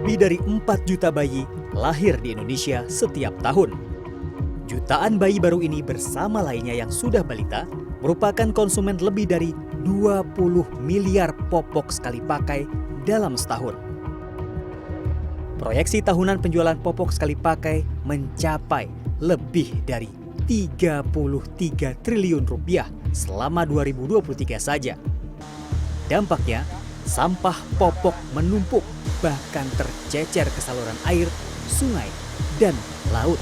Lebih dari 4 juta bayi lahir di Indonesia setiap tahun. Jutaan bayi baru ini bersama lainnya yang sudah balita merupakan konsumen lebih dari 20 miliar popok sekali pakai dalam setahun. Proyeksi tahunan penjualan popok sekali pakai mencapai lebih dari 33 triliun rupiah selama 2023 saja. Dampaknya, sampah popok menumpuk bahkan tercecer ke saluran air, sungai, dan laut.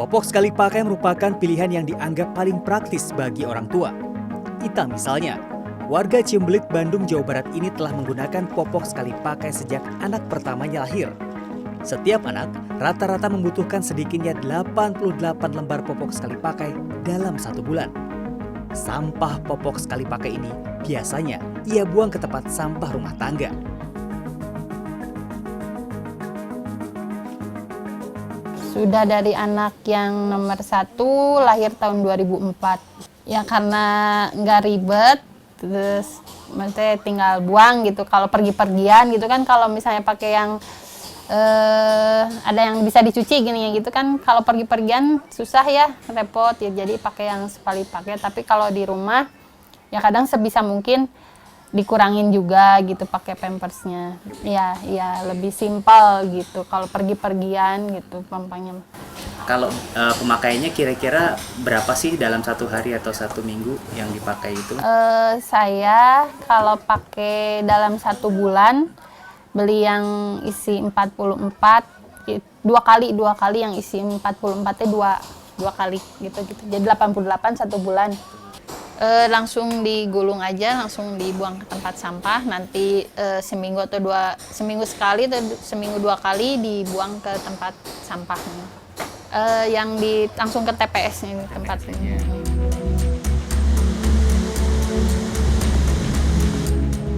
Popok sekali pakai merupakan pilihan yang dianggap paling praktis bagi orang tua. Ita misalnya, warga Ciumbelit, Bandung, Jawa Barat ini telah menggunakan popok sekali pakai sejak anak pertamanya lahir. Setiap anak rata-rata membutuhkan sedikitnya 88 lembar popok sekali pakai dalam 1 bulan. Sampah popok sekali pakai ini biasanya ia buang ke tempat sampah rumah tangga. Sudah dari anak yang nomor 1 lahir tahun 2004. Ya karena nggak ribet, terus maksudnya tinggal buang gitu. Kalau pergi-pergian gitu kan, kalau misalnya pakai yang ada yang bisa dicuci gini ya gitu kan. Kalau pergi-pergian susah ya, repot ya. Jadi pakai yang sekali pakai. Tapi kalau di rumah ya kadang sebisa mungkin dikurangin juga gitu pakai pampersnya. Ya lebih simpel gitu kalau pergi-pergian gitu pampangnya. Kalau pemakaiannya kira-kira berapa sih dalam 1 hari atau 1 minggu yang dipakai itu? Saya kalau pakai dalam 1 bulan beli yang isi 44 dua kali yang isi 44-nya dua kali gitu. Jadi 88 1 bulan. Langsung digulung aja, langsung dibuang ke tempat sampah. Nanti seminggu sekali atau seminggu 2 kali dibuang ke tempat sampahnya. Langsung ke TPS ini tempatnya.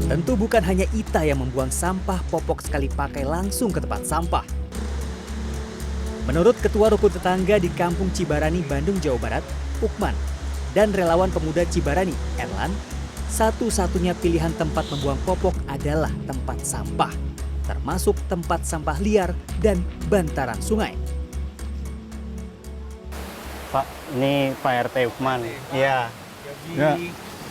Tentu bukan hanya Ita yang membuang sampah popok sekali pakai langsung ke tempat sampah. Menurut Ketua Rukun Tetangga di Kampung Cibarani, Bandung, Jawa Barat, Ukman, dan relawan pemuda Cibarani, Erlan, satu-satunya pilihan tempat membuang popok adalah tempat sampah, termasuk tempat sampah liar dan bantaran sungai. Pak, ini Pak RT Ukman. Iya. Ya.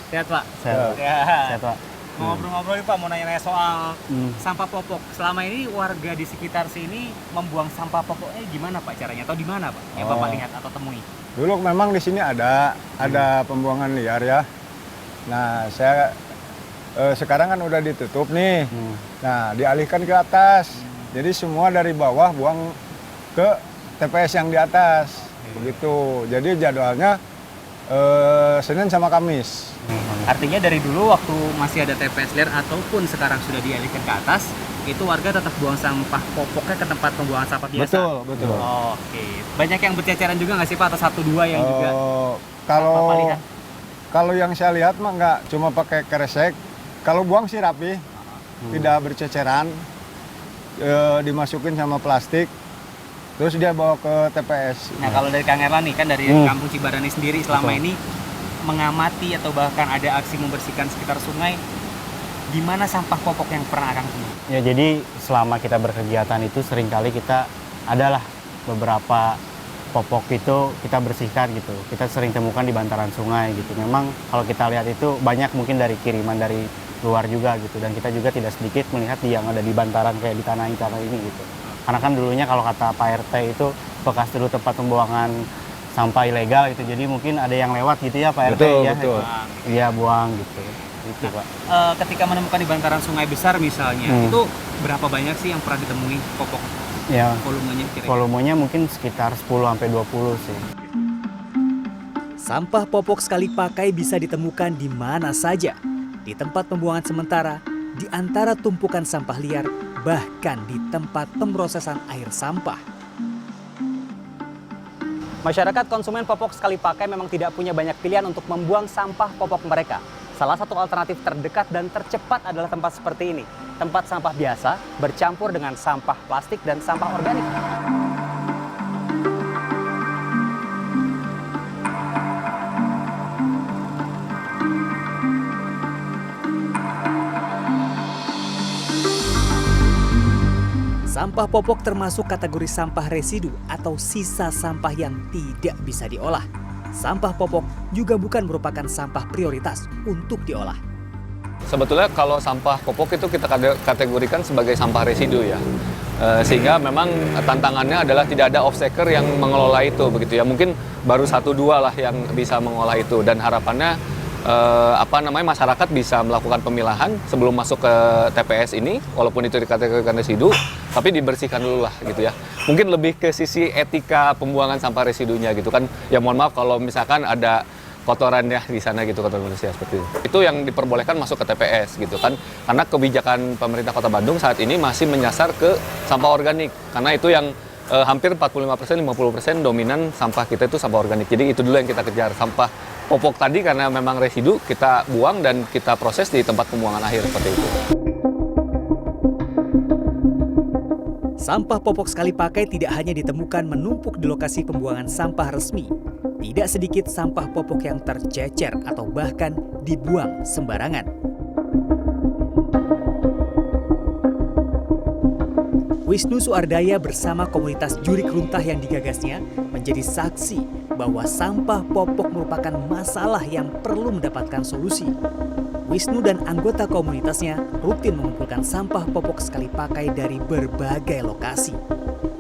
Sehat Pak? Sehat Pak. Mau ngobrol-ngobrol nih Pak, mau nanya-nanya soal sampah popok. Selama ini warga di sekitar sini membuang sampah popoknya gimana Pak caranya? Atau di mana Pak yang Bapak lihat atau temui? Dulu memang di sini ada pembuangan liar ya. Nah, saya sekarang kan udah ditutup nih. Nah, dialihkan ke atas. Jadi semua dari bawah buang ke TPS yang di atas. Begitu. Jadi jadwalnya Senin sama Kamis. Artinya dari dulu waktu masih ada TPS liar ataupun sekarang sudah dialihkan ke atas, itu warga tetap buang sampah popoknya ke tempat pembuangan sampah biasa? Betul. Oke. Banyak yang berceceran juga nggak sih Pak? Atau 1-2 yang juga? Kalau yang saya lihat mah nggak cuma pakai kresek. Kalau buang sih rapi, tidak berceceran, dimasukin sama plastik, terus dia bawa ke TPS. Nah kalau dari Kang Erlan nih, kan dari Kampung Cibarani sendiri selama ini mengamati atau bahkan ada aksi membersihkan sekitar sungai, gimana sampah popok yang pernah Kang temui? Ya jadi selama kita berkegiatan itu seringkali kita adalah beberapa popok itu kita bersihkan gitu. Kita sering temukan di bantaran sungai gitu. Memang kalau kita lihat itu banyak mungkin dari kiriman dari luar juga gitu. Dan kita juga tidak sedikit melihat yang ada di bantaran kayak di tanah ini gitu. Karena kan dulunya kalau kata Pak RT itu bekas dulu tempat pembuangan sampah ilegal gitu. Jadi mungkin ada yang lewat gitu ya Pak RT ya. Betul. Iya buang gitu. Itu Pak. Ketika menemukan di bantaran sungai besar misalnya, itu berapa banyak sih yang pernah ditemui popok? Ya, volumenya kira-kira? volumenya mungkin sekitar 10 sampai 20 sih. Sampah popok sekali pakai bisa ditemukan di mana saja, di tempat pembuangan sementara, di antara tumpukan sampah liar, bahkan di tempat pemrosesan air sampah. Masyarakat konsumen popok sekali pakai memang tidak punya banyak pilihan untuk membuang sampah popok mereka. Salah satu alternatif terdekat dan tercepat adalah tempat seperti ini. Tempat sampah biasa bercampur dengan sampah plastik dan sampah organik. Sampah popok termasuk kategori sampah residu atau sisa sampah yang tidak bisa diolah. Sampah popok juga bukan merupakan sampah prioritas untuk diolah. Sebetulnya kalau sampah popok itu kita kategorikan sebagai sampah residu ya. Sehingga memang tantangannya adalah tidak ada offtaker yang mengelola itu begitu ya. Mungkin baru 1-2 lah yang bisa mengolah itu, dan harapannya masyarakat bisa melakukan pemilahan sebelum masuk ke TPS ini, walaupun itu dikategorikan residu, tapi dibersihkan dulu lah gitu ya. Mungkin lebih ke sisi etika pembuangan sampah residunya gitu kan. Ya mohon maaf kalau misalkan ada kotorannya di sana gitu, kotoran manusia seperti itu. Itu yang diperbolehkan masuk ke TPS gitu kan. Karena kebijakan pemerintah Kota Bandung saat ini masih menyasar ke sampah organik. Karena itu yang hampir 45%, 50% dominan sampah kita itu sampah organik. Jadi itu dulu yang kita kejar. Sampah popok tadi karena memang residu kita buang dan kita proses di tempat pembuangan akhir seperti itu. Sampah popok sekali pakai tidak hanya ditemukan menumpuk di lokasi pembuangan sampah resmi. Tidak sedikit sampah popok yang tercecer atau bahkan dibuang sembarangan. Wisnu Suardaya bersama komunitas Jurik Runtah yang digagasnya menjadi saksi bahwa sampah popok merupakan masalah yang perlu mendapatkan solusi. Wisnu dan anggota komunitasnya rutin mengumpulkan sampah popok sekali pakai dari berbagai lokasi.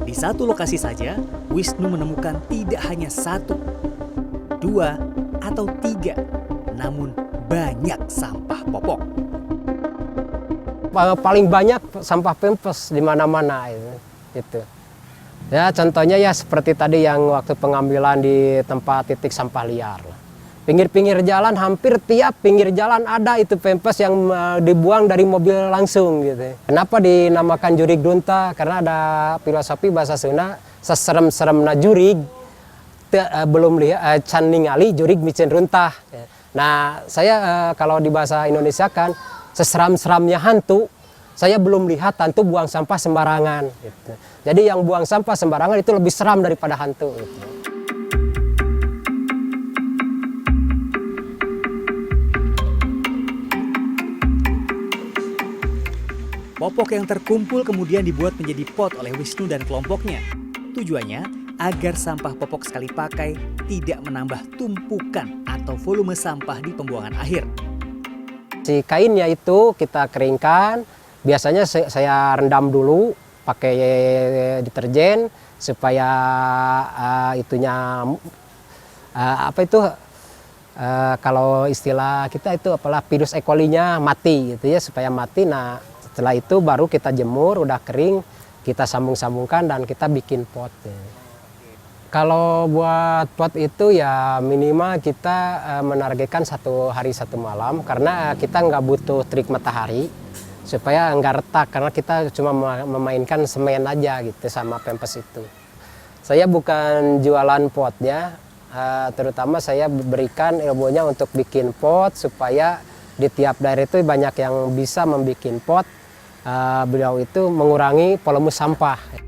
Di satu lokasi saja, Wisnu menemukan tidak hanya 1, 2, atau 3, namun banyak sampah popok. Paling banyak sampah pempes di mana-mana itu. Ya contohnya ya seperti tadi yang waktu pengambilan di tempat titik sampah liar. Pinggir-pinggir jalan, hampir tiap pinggir jalan ada itu pempes yang dibuang dari mobil langsung gitu. Kenapa dinamakan Jurik Runtah? Karena ada filosofi bahasa Sunda, seserem-serem na jurig, belum lihat can ningali jurig micin runtah. Nah saya kalau di bahasa Indonesia kan seseram-seramnya hantu, saya belum lihat hantu buang sampah sembarangan. Gitu. Jadi yang buang sampah sembarangan itu lebih seram daripada hantu. Gitu. Popok yang terkumpul kemudian dibuat menjadi pot oleh Wisnu dan kelompoknya. Tujuannya agar sampah popok sekali pakai tidak menambah tumpukan atau volume sampah di pembuangan akhir. Si kainnya itu kita keringkan, biasanya saya rendam dulu pakai deterjen supaya kalau istilah kita itu apalah virus E. coli-nya mati gitu ya, supaya mati. Nah setelah itu baru kita jemur, udah kering, kita sambung-sambungkan dan kita bikin pot. Kalau buat pot itu ya minimal kita menargetkan 1 hari 1 malam, karena kita nggak butuh terik matahari supaya nggak retak, karena kita cuma memainkan semen aja gitu sama pempes itu. Saya bukan jualan potnya, terutama saya berikan ilmunya untuk bikin pot supaya di tiap daerah itu banyak yang bisa membuat pot. Beliau itu mengurangi volume sampah.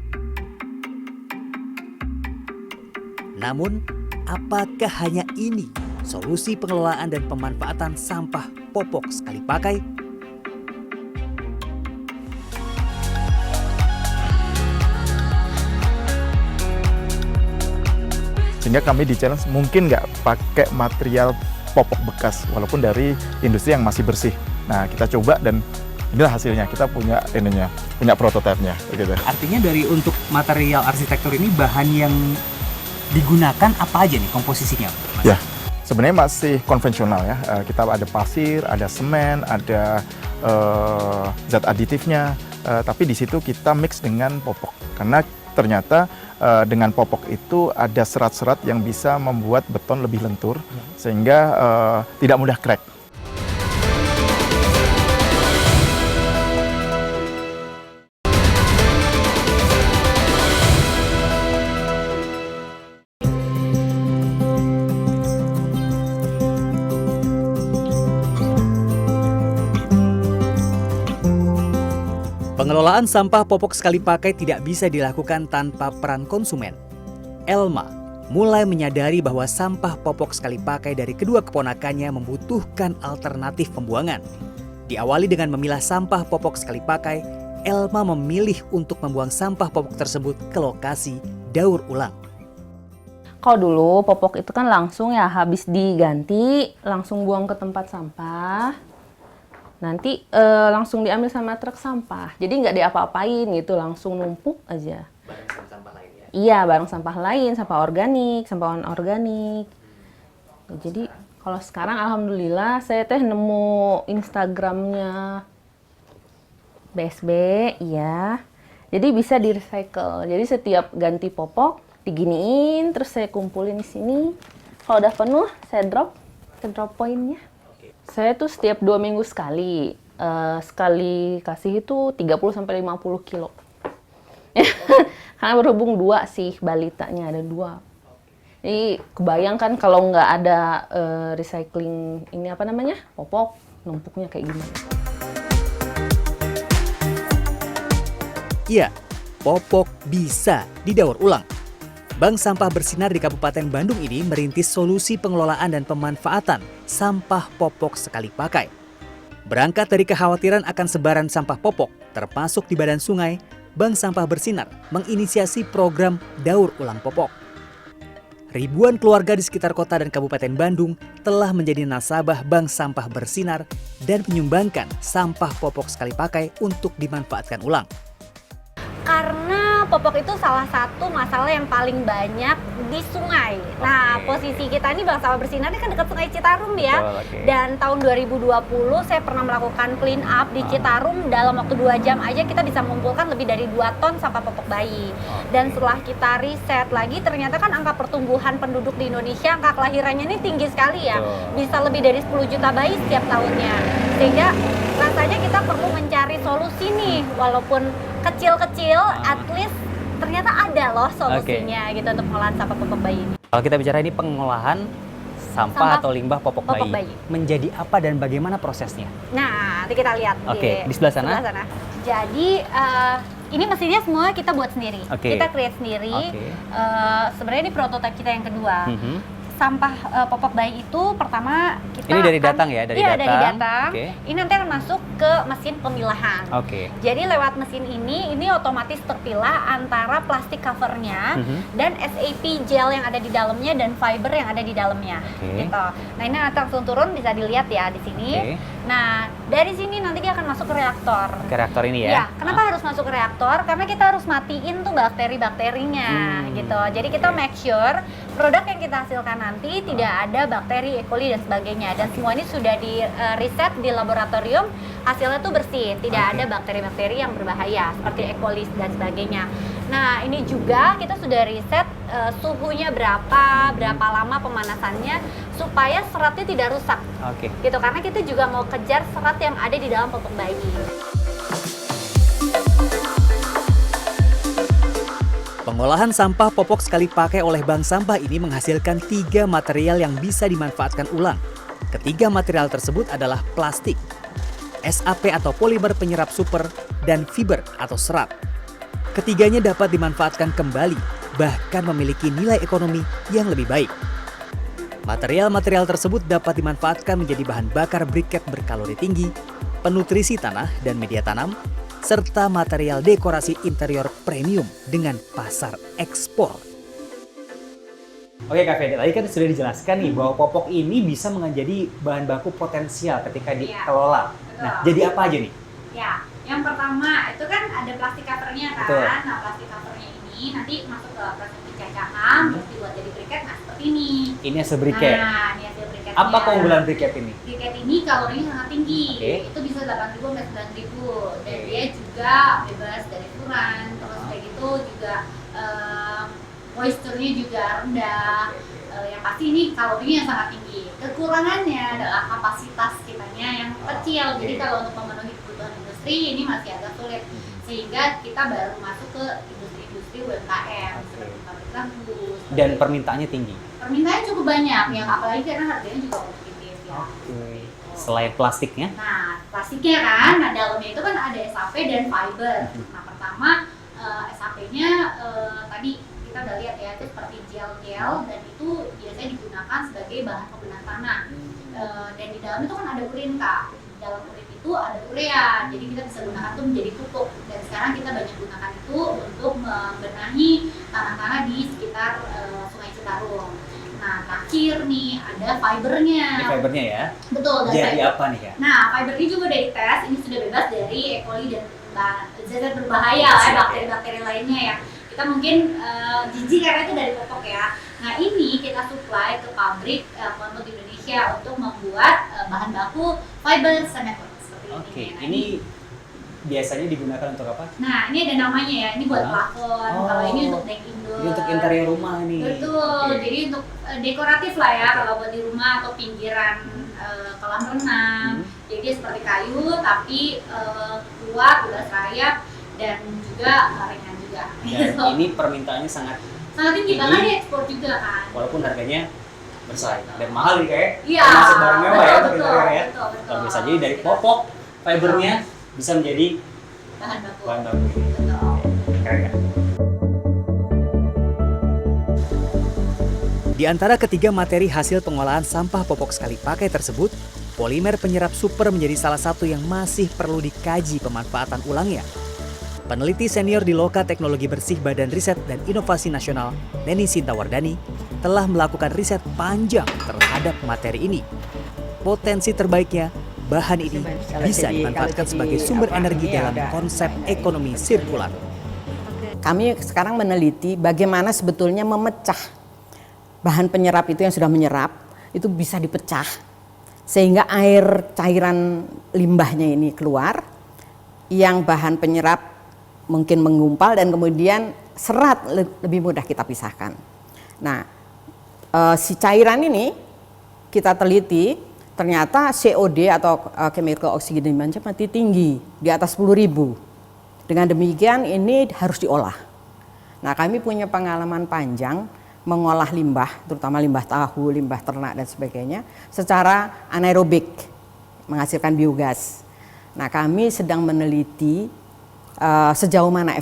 Namun, apakah hanya ini solusi pengelolaan dan pemanfaatan sampah popok sekali pakai? Sehingga kami di challenge mungkin nggak pakai material popok bekas, walaupun dari industri yang masih bersih. Nah kita coba dan inilah hasilnya, kita punya prototipenya. Gitu. Artinya dari untuk material arsitektur ini bahan yang digunakan apa aja nih komposisinya? Mas? Ya, sebenarnya masih konvensional ya. Kita ada pasir, ada semen, ada zat aditifnya, tapi di situ kita mix dengan popok. Karena ternyata dengan popok itu ada serat-serat yang bisa membuat beton lebih lentur sehingga tidak mudah crack. Pengelolaan sampah popok sekali pakai tidak bisa dilakukan tanpa peran konsumen. Elma mulai menyadari bahwa sampah popok sekali pakai dari kedua keponakannya membutuhkan alternatif pembuangan. Diawali dengan memilah sampah popok sekali pakai, Elma memilih untuk membuang sampah popok tersebut ke lokasi daur ulang. Kalau dulu popok itu kan langsung ya habis diganti, langsung buang ke tempat sampah. Nanti langsung diambil sama truk sampah. Jadi nggak diapa-apain gitu, langsung numpuk aja. Bareng sama sampah lain ya? Iya, bareng sampah lain, sampah organik, sampah non-organik. Jadi kalau sekarang alhamdulillah saya nemu Instagramnya BSB, iya. Jadi bisa di-recycle. Jadi setiap ganti popok diginiin, terus saya kumpulin di sini. Kalau udah penuh, saya drop poinnya. Saya tuh setiap 2 minggu sekali. Sekali kasih itu 30-50 kilo. Karena berhubung 2 sih, balitanya ada 2. Jadi kebayangkan kalau nggak ada recycling ini apa namanya, popok, numpuknya kayak gini. Iya, popok bisa didaur ulang. Bank Sampah Bersinar di Kabupaten Bandung ini merintis solusi pengelolaan dan pemanfaatan sampah popok sekali pakai. Berangkat dari kekhawatiran akan sebaran sampah popok, termasuk di badan sungai, Bank Sampah Bersinar menginisiasi program daur ulang popok. Ribuan keluarga di sekitar kota dan Kabupaten Bandung telah menjadi nasabah Bank Sampah Bersinar dan menyumbangkan sampah popok sekali pakai untuk dimanfaatkan ulang. Karena popok itu salah satu masalah yang paling banyak di sungai. Nah, posisi kita ini Bank Sampah Bersinar ini kan dekat Sungai Citarum ya. Dan tahun 2020 saya pernah melakukan clean up di Citarum. Dalam waktu 2 jam aja kita bisa mengumpulkan lebih dari 2 ton sampah popok bayi. Dan setelah kita riset lagi, ternyata kan angka pertumbuhan penduduk di Indonesia, angka kelahirannya ini tinggi sekali ya. Bisa lebih dari 10 juta bayi setiap tahunnya. Sehingga rasanya kita perlu mencari solusi nih, walaupun kecil-kecil, at least ternyata ada loh solusinya gitu untuk pengolahan sampah popok bayi ini. Kalau kita bicara ini pengolahan sampah atau limbah popok bayi, menjadi apa dan bagaimana prosesnya? Nah, nanti kita lihat di sebelah sana. Jadi ini mesinnya semua kita buat sendiri, kita create sendiri. Sebenarnya ini prototipe kita yang kedua. Sampah popok bayi itu pertama kita ini dari datang ya, dari datang. Ini nanti akan masuk ke mesin pemilahan. Jadi lewat mesin ini otomatis terpilah antara plastik covernya dan SAP gel yang ada di dalamnya dan fiber yang ada di dalamnya. Gitu. Nah, ini nanti langsung turun, bisa dilihat ya di sini. Nah, dari sini nanti dia akan masuk ke reaktor. Ke reaktor ini ya? Iya. Kenapa harus masuk ke reaktor? Karena kita harus matiin tuh bakteri-bakterinya gitu. Jadi kita make sure produk yang kita hasilkan nanti tidak ada bakteri, E. coli dan sebagainya. Dan semua ini sudah di riset di laboratorium, hasilnya tuh bersih, tidak ada bakteri-bakteri yang berbahaya seperti E. coli dan sebagainya. Nah, ini juga kita sudah riset suhunya berapa lama pemanasannya supaya seratnya tidak rusak. Gitu, karena kita juga mau kejar serat yang ada di dalam popok bayi. Pengolahan sampah popok sekali pakai oleh bank sampah ini menghasilkan 3 material yang bisa dimanfaatkan ulang. Ketiga material tersebut adalah plastik, SAP atau polimer penyerap super, dan fiber atau serat. Ketiganya dapat dimanfaatkan kembali, bahkan memiliki nilai ekonomi yang lebih baik. Material-material tersebut dapat dimanfaatkan menjadi bahan bakar briket berkalori tinggi, penutrisi tanah dan media tanam, serta material dekorasi interior premium dengan pasar ekspor. Oke Kak Fede, tadi kan sudah dijelaskan nih bahwa popok ini bisa menjadi bahan baku potensial ketika dikelola. Nah, jadi apa aja nih? Ya, yang pertama itu kan ada plastik covernya kan. Nah, plastik covernya ini nanti masuk ke proses pencecahan, terus dibuat jadi briket. Nah, seperti ini. Ini hasil briket. Nah, ini hasil briketnya. Apa keunggulan briket ini? Briket ini kalorinya sangat tinggi. Itu bisa 8.000 sampai 9.000 dan dia juga bebas dari furan. Terus kayak gitu juga moisturnya juga rendah. Yang pasti ini kalorinya sangat tinggi. Kekurangannya adalah kapasitas kitanya yang kecil. Jadi kalau untuk memenuhi kebutuhan industri ini masih agak sulit. Sehingga kita baru masuk ke industri UMKM seperti pabrik gambus. Dan permintaannya tinggi. Permintaannya cukup banyak, yang apalagi karena harganya juga kompetitif ya. Selain plastiknya? Nah, plastiknya kan, nah dalamnya itu kan ada SAP dan fiber. Nah, pertama SAP-nya tadi kita udah lihat ya, itu seperti gel-gel dan itu biasanya digunakan sebagai bahan pembenahan tanah. Dan di dalam itu kan ada urin Kak. Di dalam urin itu ada urea, jadi kita bisa gunakan itu menjadi pupuk. Dan sekarang kita banyak gunakan itu untuk membenahi tanah-tanah di sekitar Sungai Citarum. Nah, terakhir nih ada fibernya. Ini fibernya ya? Betul. Jadi apa nih ya? Nah, fiber ini juga udah dites, ini sudah bebas dari E. coli dan zat berbahaya ya, bakteri-bakteri lainnya ya. Kita mungkin jijik karena itu dari popok ya. Nah, ini kita supply ke pabrik untuk Indonesia untuk membuat bahan baku fiber cement seperti Oke, ini. Nah, ini biasanya digunakan untuk apa? Nah, ini ada namanya ya, ini buat plafon, kalau ini untuk deck indoor. Ini untuk interior rumah nih. Betul, jadi untuk dekoratif lah ya, kalau buat di rumah atau pinggiran kolam renang. Jadi seperti kayu, tapi kuat, bebas rayap, dan juga ringan juga. Dan ini permintaannya sangat tinggi, bahkan diekspor juga kan. Walaupun harganya bersaing dan mahal nih kayak. Iya, termasuk barang mewah ya untuk betul, interior ya. betul. Kalau bisa jadi dari popok, fibernya bisa menjadi bahan baku. Betul. Keren ya? Di antara ketiga materi hasil pengolahan sampah popok sekali pakai tersebut, polimer penyerap super menjadi salah satu yang masih perlu dikaji pemanfaatan ulangnya. Peneliti senior di Loka Teknologi Bersih Badan Riset dan Inovasi Nasional, Neni Sintawardani, telah melakukan riset panjang terhadap materi ini. Potensi terbaiknya, bahan ini bisa dimanfaatkan sebagai sumber energi dalam konsep ekonomi sirkular. Kami sekarang meneliti bagaimana sebetulnya memecah bahan penyerap itu yang sudah menyerap, itu bisa dipecah sehingga air cairan limbahnya ini keluar, yang bahan penyerap mungkin menggumpal dan kemudian serat lebih mudah kita pisahkan. Nah, si cairan ini kita teliti, ternyata COD atau chemical oxygen demand masih tinggi, di atas 10.000. Dengan demikian ini harus diolah. Nah, kami punya pengalaman panjang mengolah limbah, terutama limbah tahu, limbah ternak dan sebagainya, secara anaerobik, menghasilkan biogas. Nah, kami sedang meneliti sejauh mana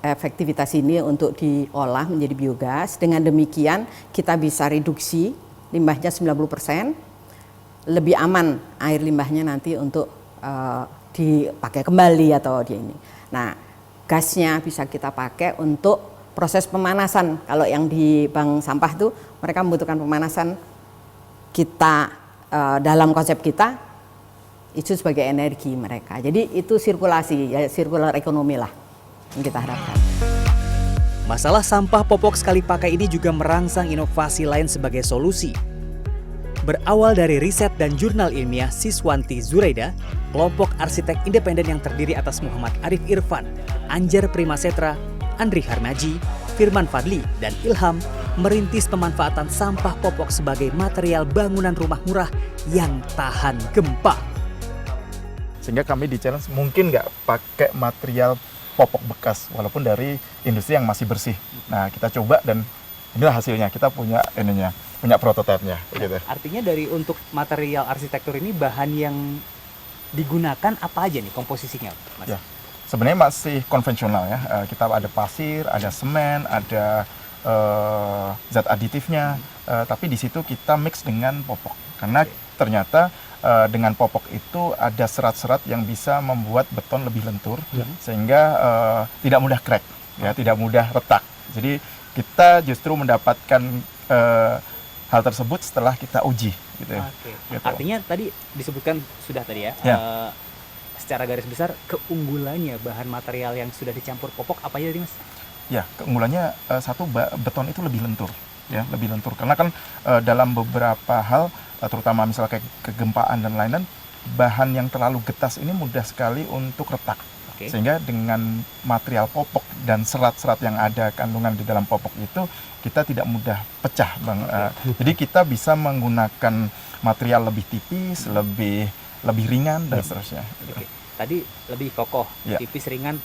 efektivitas ini untuk diolah menjadi biogas. Dengan demikian kita bisa reduksi limbahnya 90%, lebih aman air limbahnya nanti untuk dipakai kembali atau di ini. Nah, gasnya bisa kita pakai untuk proses pemanasan. Kalau yang di bank sampah itu mereka membutuhkan pemanasan, kita dalam konsep kita itu sebagai energi mereka. Jadi itu sirkulasi, ya sirkular ekonomi lah yang kita harapkan. Masalah sampah popok sekali pakai ini juga merangsang inovasi lain sebagai solusi. Berawal dari riset dan jurnal ilmiah Siswanti Zuraida, kelompok arsitek independen yang terdiri atas Muhammad Arif Irfan, Anjar Primasetra, Andri Harmaji, Firman Fadli, dan Ilham merintis pemanfaatan sampah popok sebagai material bangunan rumah murah yang tahan gempa. Sehingga kami di challenge mungkin nggak pakai material popok bekas walaupun dari industri yang masih bersih. Nah, kita coba dan inilah hasilnya. Kita punya ininya, punya prototipenya. Gitu. Artinya dari untuk material arsitektur ini bahan yang digunakan apa aja nih komposisinya, Mas? Ya. Sebenarnya masih konvensional ya. Kita ada pasir, ada semen, ada zat aditifnya. Tapi di situ kita mix dengan popok. Karena ternyata dengan popok itu ada serat-serat yang bisa membuat beton lebih lentur, sehingga tidak mudah crack, ya, tidak mudah retak. Jadi kita justru mendapatkan hal tersebut setelah kita uji. Gitu. Gitu. Artinya tadi disebutkan sudah tadi ya. Secara garis besar keunggulannya bahan material yang sudah dicampur popok apa aja tadi, Mas? Ya, keunggulannya satu, beton itu lebih lentur, ya, lebih lentur. Karena kan dalam beberapa hal, terutama misalnya kayak kegempaan dan lain-lain, bahan yang terlalu getas ini mudah sekali untuk retak. Sehingga dengan material popok dan serat-serat yang ada kandungan di dalam popok itu kita tidak mudah pecah, Bang. Jadi kita bisa menggunakan material lebih tipis, lebih ringan dan seterusnya. Tadi lebih kokoh, tipis, ringan,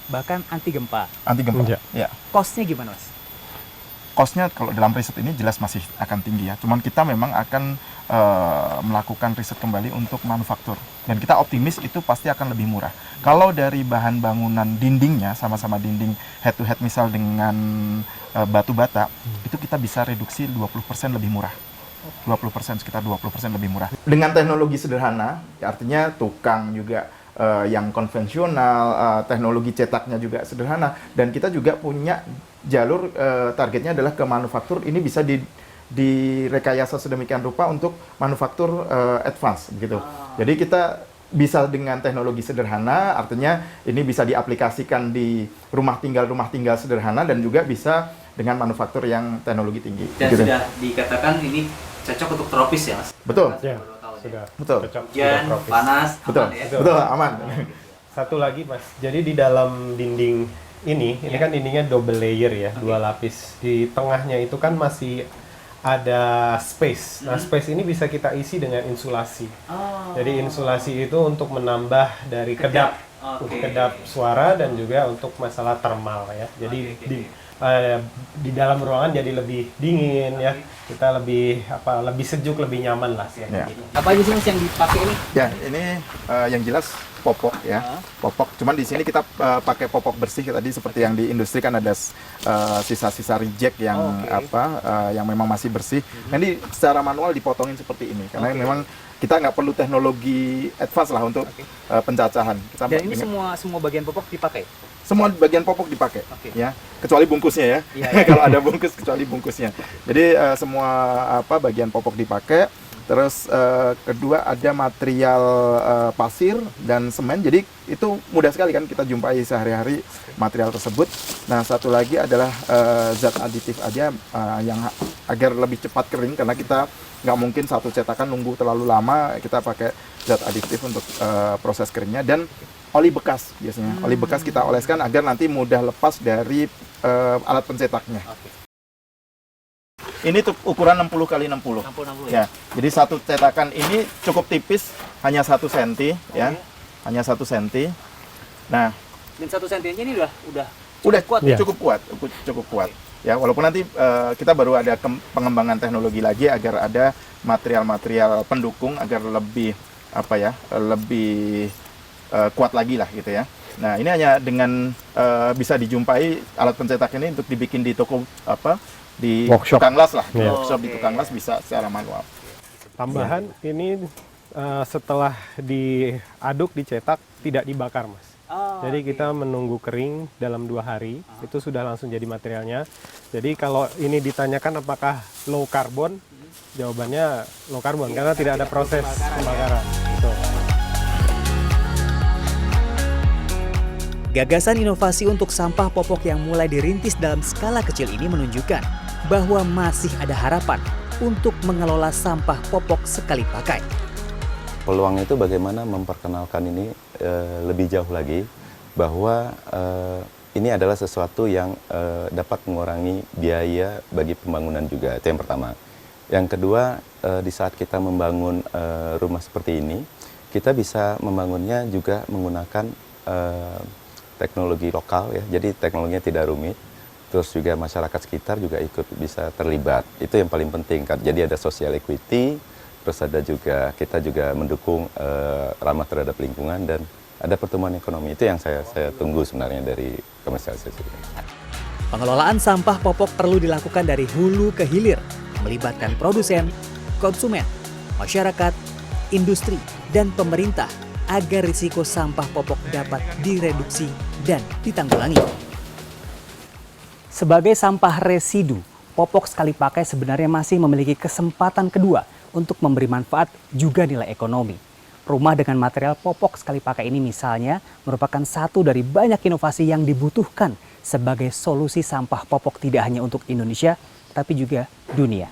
bahkan anti gempa. Anti gempa. Ya. Cost-nya gimana, Mas? Cost-nya kalau dalam riset ini jelas masih akan tinggi ya. Cuman kita memang akan melakukan riset kembali untuk manufaktur. Dan kita optimis itu pasti akan lebih murah. Kalau dari bahan bangunan dindingnya, sama-sama dinding head to head misal dengan batu bata, itu kita bisa reduksi 20% lebih murah. 20%, sekitar 20% lebih murah. Dengan teknologi sederhana, artinya tukang juga yang konvensional, teknologi cetaknya juga sederhana, dan kita juga punya jalur targetnya adalah ke manufaktur. Ini bisa direkayasa sedemikian rupa untuk manufaktur advance begitu. Jadi kita bisa dengan teknologi sederhana, artinya ini bisa diaplikasikan di rumah tinggal sederhana, dan juga bisa dengan manufaktur yang teknologi tinggi. Dan gitu. sudah dikatakan ini cocok untuk tropis ya, Mas? Betul. Ya, sudah. Betul. Cocok. Hujan, panas, betul. aman ya? Betul, aman. Satu lagi, Mas. Jadi di dalam dinding ini kan dindingnya double layer ya, 2 lapis. Di tengahnya itu kan masih ada space. Nah, space ini bisa kita isi dengan insulasi. Jadi insulasi itu untuk menambah dari kedap suara dan juga untuk masalah thermal ya. Jadi di dalam ruangan jadi lebih dingin ya. Kita lebih sejuk, lebih nyaman lah sih. Ya. Apa aja sih, Mas, yang dipakai ini? Ya, ini yang jelas popok ya, popok. Cuman di sini kita pakai popok bersih tadi, seperti yang di industri kan ada sisa-sisa reject yang yang memang masih bersih. Nanti secara manual dipotongin seperti ini, karena memang kita nggak perlu teknologi advance lah untuk pencacahan. Dan ini semua bagian popok dipakai? Semua bagian popok dipakai, ya, kecuali bungkusnya ya. Kalau ada bungkus, kecuali bungkusnya. Jadi semua bagian popok dipakai. Terus kedua ada material pasir dan semen, jadi itu mudah sekali kan kita jumpai sehari-hari material tersebut. Nah, satu lagi adalah zat aditif aja yang agar lebih cepat kering, karena kita nggak mungkin satu cetakan nunggu terlalu lama, kita pakai zat aditif untuk proses keringnya. Dan oli bekas biasanya, oli bekas kita oleskan agar nanti mudah lepas dari alat pencetaknya. Ini tuh ukuran 60 kali 60. 60 ya. Jadi satu cetakan ini cukup tipis, hanya 1 cm ya. Hanya 1 cm. Nah, dan 1 cm ini udah kuat, cukup kuat. Ya, walaupun nanti kita baru ada pengembangan teknologi lagi agar ada material-material pendukung agar lebih lebih kuat lagi lah gitu ya. Nah, ini hanya dengan bisa dijumpai alat pencetak ini untuk dibikin di toko di workshop. Tukang las lah, workshop di tukang las bisa secara manual. Tambahan ini setelah diaduk, dicetak, tidak dibakar, Mas. Jadi kita menunggu kering dalam 2 hari, itu sudah langsung jadi materialnya. Jadi kalau ini ditanyakan apakah low carbon, jawabannya low carbon, karena tidak ada proses pembakaran. Gitu. Gagasan inovasi untuk sampah popok yang mulai dirintis dalam skala kecil ini menunjukkan bahwa masih ada harapan untuk mengelola sampah popok sekali pakai. Peluang itu bagaimana memperkenalkan ini lebih jauh lagi, bahwa ini adalah sesuatu yang dapat mengurangi biaya bagi pembangunan juga. Itu yang pertama. Yang kedua, di saat kita membangun rumah seperti ini, kita bisa membangunnya juga menggunakan teknologi lokal ya. Jadi teknologinya tidak rumit. Terus juga masyarakat sekitar juga ikut bisa terlibat. Itu yang paling penting kan. Jadi ada social equity, terus ada juga kita juga mendukung ramah terhadap lingkungan, dan ada pertumbuhan ekonomi. Itu yang saya tunggu sebenarnya dari komersialisasi. Pengelolaan sampah popok perlu dilakukan dari hulu ke hilir, melibatkan produsen, konsumen, masyarakat, industri, dan pemerintah agar risiko sampah popok dapat direduksi dan ditanggulangi. Sebagai sampah residu, popok sekali pakai sebenarnya masih memiliki kesempatan kedua untuk memberi manfaat juga nilai ekonomi. Rumah dengan material popok sekali pakai ini misalnya merupakan satu dari banyak inovasi yang dibutuhkan sebagai solusi sampah popok tidak hanya untuk Indonesia, tapi juga dunia.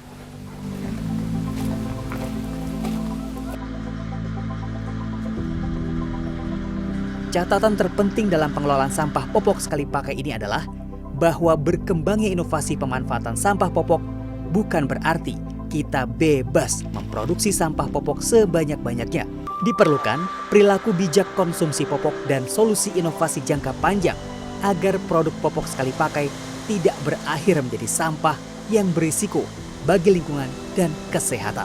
Catatan terpenting dalam pengelolaan sampah popok sekali pakai ini adalah bahwa berkembangnya inovasi pemanfaatan sampah popok bukan berarti kita bebas memproduksi sampah popok sebanyak-banyaknya. Diperlukan perilaku bijak konsumsi popok dan solusi inovasi jangka panjang agar produk popok sekali pakai tidak berakhir menjadi sampah yang berisiko bagi lingkungan dan kesehatan.